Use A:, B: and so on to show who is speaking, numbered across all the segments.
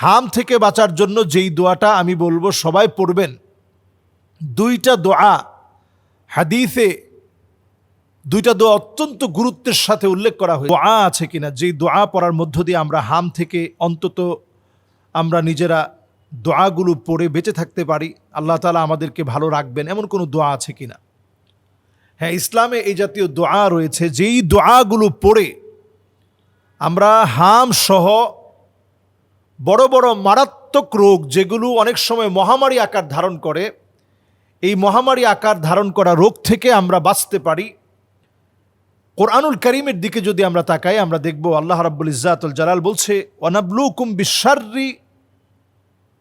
A: হাম থেকে বাঁচার জন্য যেই দোয়াটা আমি বলবো সবাই পড়বেন। দুইটা দোয়া হাদিসে, দুইটা দোয়া অত্যন্ত গুরুত্বের সাথে উল্লেখ করা হয়েছে। দোয়া আছে কিনা যেই দোয়া পড়ার মধ্য দিয়ে আমরা হাম থেকে অন্তত আমরা নিজেরা দোয়াগুলো পড়ে বেঁচে থাকতে পারি, আল্লাহ তাআলা আমাদেরকে ভালো রাখবেন, এমন কোনো দোয়া আছে কিনা? হ্যাঁ, ইসলামে এই জাতীয় দোয়া রয়েছে। যেই দোয়াগুলো পড়ে আমরা হাম সহ বড় বড় মারাত্মক রোগ, যেগুলো অনেক সময় মহামারী আকার ধারণ করে, এই মহামারী আকার ধারণ করা রোগ থেকে আমরা বাঁচতে পারি। কোরআনুল কারীমের দিকে যদি আমরা তাকাই, আমরা দেখব আল্লাহ রাব্বুল ইজ্জাতুল জালাল বলছে, ওয়ানাবলুকুম বিশাররি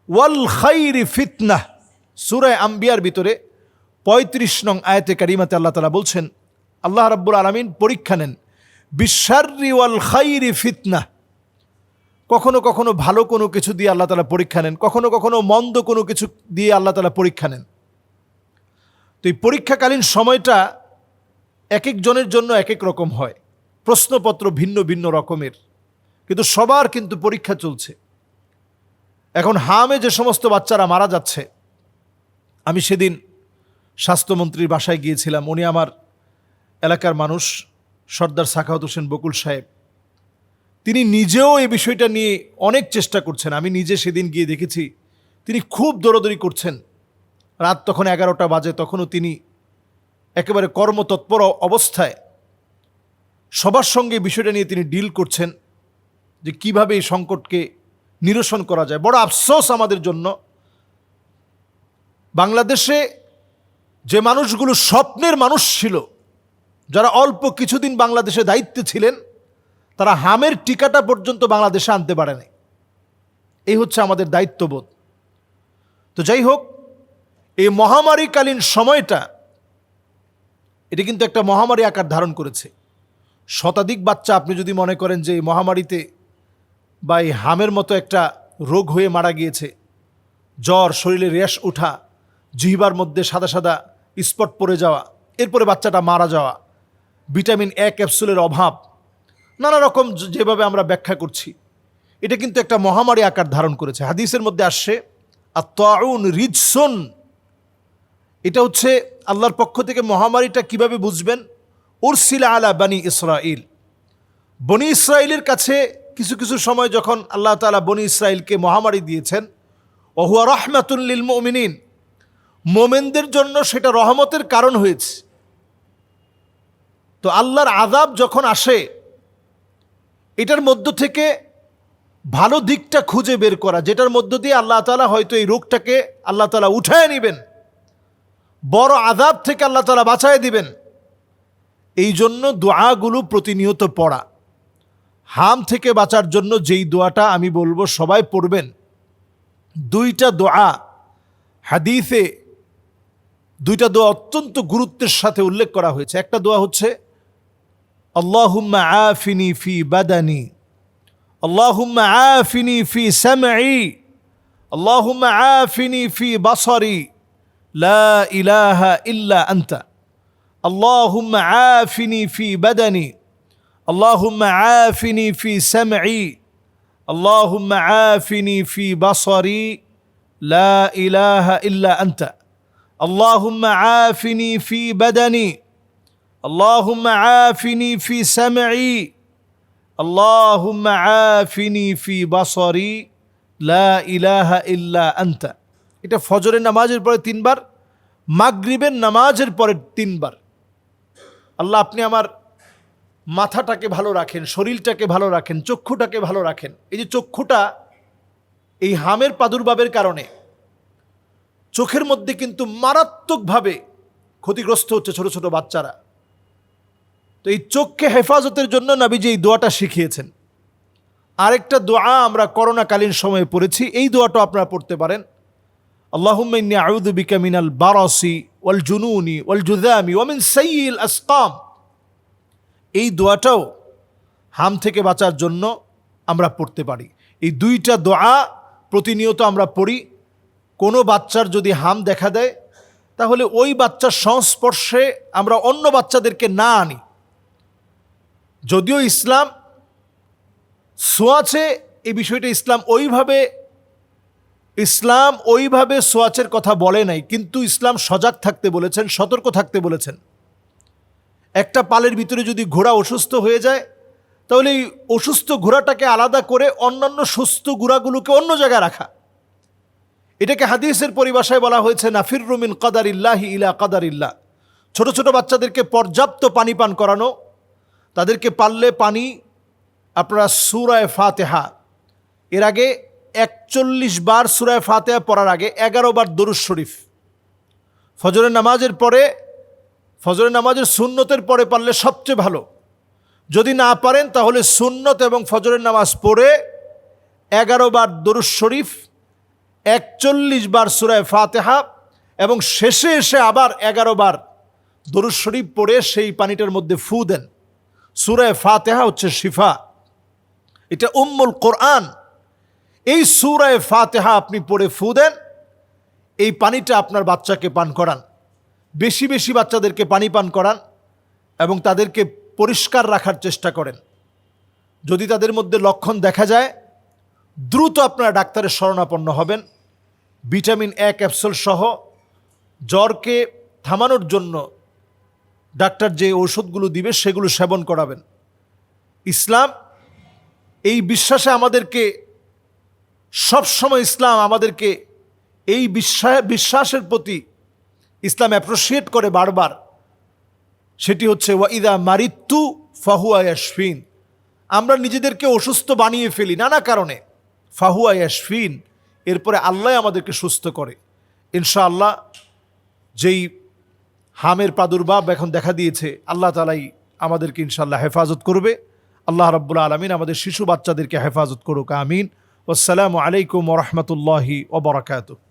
A: ওয়াল খাইরি ফিতনাহ। সূরা আম্বিয়ার ভিতরে ৩৫ নং আয়াতে কারিমাতে আল্লাহ তাআলা বলছেন, আল্লাহ রাব্বুল আলামিন পরীক্ষা নেন। বিশাররি ওয়াল খাইরি ফিতনাহ, কখনো কখনো ভালো কোনো কিছু দিয়ে আল্লাহ তাআলা পরীক্ষা নেন, কখনো কখনো মন্দ কোনো কিছু দিয়ে আল্লাহ তাআলা পরীক্ষা নেন। তো এই পরীক্ষাকালীন সময়টা এক একজনের জন্য এক এক রকম হয়, প্রশ্নপত্র ভিন্ন ভিন্ন রকমের, কিন্তু সবার কিন্তু পরীক্ষা চলছে। এখন হামে যে সমস্ত বাচ্চারা মারা যাচ্ছে, আমি সেদিন স্বাস্থ্যমন্ত্রীর বাসায় গিয়েছিলাম। উনি আমার এলাকার মানুষ, সর্দার সাখাওয়াত হোসেন বকুল সাহেব। তিনি নিজেও এই বিষয়টা নিয়ে অনেক চেষ্টা করছেন। আমি নিজে সেদিন গিয়ে দেখেছি তিনি খুব দৌড়াদৌড়ি করছেন। রাত তখন 11টা বাজে, তখনও তিনি একেবারে কর্মতৎপর অবস্থায় সবার সঙ্গে বিষয়টা নিয়ে তিনি ডিল করছেন যে কিভাবে এই সংকটকে নিরসন করা যায়। বড় আফসোস আমাদের জন্য, বাংলাদেশে যে মানুষগুলো স্বপ্নের মানুষ ছিল, যারা অল্প কিছুদিন বাংলাদেশে দায়িত্বে ছিলেন, তারা হামের টিকাটা পর্যন্ত বাংলাদেশে আনতে পারেনি। এই হচ্ছে আমাদের দায়িত্ববোধ। তো যাই হোক, এই মহামারীকালীন সময়টা, এটা কিন্তু একটা মহামারী আকার ধারণ করেছে। শতাধিক বাচ্চা, আপনি যদি মনে করেন যে এই মহামারীতে বা এই হামের মতো একটা রোগ হয়ে মারা গিয়েছে, জ্বর, শরীরে র্যাশ ওঠা, জিহ্বার মধ্যে সাদা সাদা স্পট পড়ে যাওয়া, এরপরে বাচ্চাটা মারা যাওয়া, ভিটামিন এ ক্যাপসুলের অভাব, নানা রকম যেভাবে আমরা ব্যাখ্যা করছি, এটা কিন্তু একটা মহামারী আকার ধারণ করেছে। হাদিসের মধ্যে আসছে আত-তাউন রিজসুন, এটা হচ্ছে আল্লাহর পক্ষ থেকে। মহামারীটা কিভাবে বুঝবেন? উরসিলা আলা বানি ইসরাইল, বনি ইসরাইলের কাছে কিছু কিছু সময় যখন আল্লাহ তাআলা বনি ইসরাইলকে মহামারী দিয়েছেন, ওয়া হুয়া রাহমাতুল লিল মুমিনিন, মোমেনদের জন্য সেটা রহমতের কারণ হয়েছে। তো আল্লাহর আযাব যখন আসে, এটার মধ্য থেকে ভালো দিকটা খুঁজে বের করা, যেটার মধ্য দিয়ে আল্লাহ তাআলা হয়তো এই রোগটাকে আল্লাহ তাআলা উঠায় নেবেন, বড় আযাব থেকে আল্লাহ তাআলা বাঁচায় দিবেন। এই জন্য দোয়াগুলো প্রতিনিয়ত পড়া। হাম থেকে বাঁচার জন্য যেই দোয়াটা আমি বলবো সবাই পড়বেন। দুইটা দোয়া হাদিসে, দুইটা দোয়া অত্যন্ত গুরুত্বের সাথে উল্লেখ করা হয়েছে। একটা দোয়া হচ্ছে আল্লাহুম্মা আফিনি ফি বাদানি, আল্লাহুম্মা আফিনি ফি সামঈ, আল্লাহুম্মা আফিনি ফি বাসারি, লা ইলাহা ইল্লা আনতা, আল্লাহুম্মা আফিনি ফি বাদানি, আল্লাহুম্মা আফিনি ফি সামঈ, আল্লাহুম্মা আফিনি ফি বাসারি, লা ইলাহা ইল্লা আনতা, আল্লাহুম্মা আফিনি ফি বাদানি, আল্লাহুম্মা আফিনি ফি সামঈ, আল্লাহুম্মা আফিনি ফি বাসারি, লা ইলাহা ইল্লা আনতা। এটা ফজরের নামাজের পরে 3 বার, মাগরিবের নামাজের পরে 3 বার। আল্লাহ, আপনি আমার মাথাটাকে ভালো রাখেন, শরীরটাকে ভালো রাখেন, চক্ষুটাকে ভালো রাখেন। এই যে চক্ষুটা, এই হামের প্রাদুর্ভাবের কারণে চোখের মধ্যে কিন্তু মারাত্মকভাবে ক্ষতিগ্রস্ত হচ্ছে ছোট ছোট বাচ্চারা। তো এই চোখকে হেফাজতের জন্য নবীজি এই দোয়াটা শিখিয়েছেন। আরেকটা দোয়া আমরা করোনাকালীন সময়ে পড়েছি, এই দোয়াটা আপনারা পড়তে পারেন। আল্লাহুম্মা ইন্নী আউযু বিকা মিনাল বারাসি ওয়াল জুনুনি ওয়াল জুযামি ওয়া মিন সাইয়্যিল আসকাম। এই দোয়াটাও হাম থেকে বাঁচার জন্য আমরা পড়তে পারি। এই দুইটা দোয়া প্রতিনিয়ত আমরা পড়ি। কোনো বাচ্চার যদি হাম দেখা দেয়, তাহলে ওই বাচ্চার সংস্পর্শে আমরা অন্য বাচ্চাদেরকে না আনি। যদিও ইসলাম ছোঁয়াচে, এই বিষয়টা ইসলাম ওইভাবে ইসলাম ওইভাবে সোয়াচের কথা বলে নাই, কিন্তু ইসলাম সজাগ থাকতে বলেছেন, সতর্ক থাকতে বলেছেন। একটা পালের ভিতরে যদি ঘোড়া অসুস্থ হয়ে যায়, তাহলে এই অসুস্থ ঘোড়াটাকে আলাদা করে অন্যান্য সুস্থ ঘোড়াগুলোকে অন্য জায়গায় রাখা। এটাকে হাদিসের পরিভাষায় বলা হয়েছে নাফিররু মিন কাদারিল্লাহি ইলা কাদারিল্লাহ। ছোট ছোট বাচ্চাদেরকে পর্যাপ্ত পানি পান করানো, তাদেরকে পারলে পানি আপনারা সূরায়ে ফাতিহা, এর আগে 41 বার সূরায়ে ফাতিহা পড়ার আগে 11 বার দরুদ শরীফ, ফজরের নামাজের পরে, ফজরের নামাজের সুন্নতের পরে পারলে সবচেয়ে ভালো। যদি না পারেন তাহলে সুন্নত এবং ফজরের নামাজ পড়ে 11 বার দরুদ শরীফ, 41 বার সূরায়ে ফাতিহা এবং শেষে এসে আবার 11 বার দরুদ শরীফ পড়ে সেই পানিটার মধ্যে ফু দেন। সূরায়ে ফাতিহা হচ্ছে শিফা, এটা উম্মুল কোরআন। এই সূরায়ে ফাতিহা আপনি পড়ে ফু দেন, এই পানিটা আপনার বাচ্চাকে পান করান। বেশি বেশি বাচ্চাদেরকে পানি পান করান এবং তাদেরকে পরিষ্কার রাখার চেষ্টা করেন। যদি তাদের মধ্যে লক্ষণ দেখা যায়, দ্রুত আপনারা ডাক্তারের শরণাপন্ন হবেন। ভিটামিন এ ক্যাপসুল সহ জ্বরকে থামানোর জন্য ডাক্তার যে ঔষধগুলো দিবে সেগুলো সেবন করাবেন। ইসলাম এই বিশ্বাসে আমাদেরকে সবসময়, ইসলাম আমাদেরকে এই বিশ্বাসের প্রতি ইসলাম অ্যাপ্রিসিয়েট করে বারবার। সেটি হচ্ছে ওয়াইদা মারিত্তু ফাহুয়া ইয়াশফিন। আমরা নিজেদেরকে অসুস্থ বানিয়ে ফেলি নানা কারণে, ফাহুয়া ইয়াশফিন, এরপরে আল্লাহ আমাদেরকে সুস্থ করে। ইনশাআল্লাহ যেই হামের প্রাদুর্ভাব এখন দেখা দিয়েছে, আল্লাহ তাআলাই আমাদেরকে ইনশাআল্লাহ হেফাজত করবে। আল্লাহ রাব্বুল আলামিন আমাদের শিশু বাচ্চাদেরকে হেফাজত করুক, আমিন। আসসালামু আলাইকুম ওয়া রাহমাতুল্লাহি ওয়া বারাকাতুহু।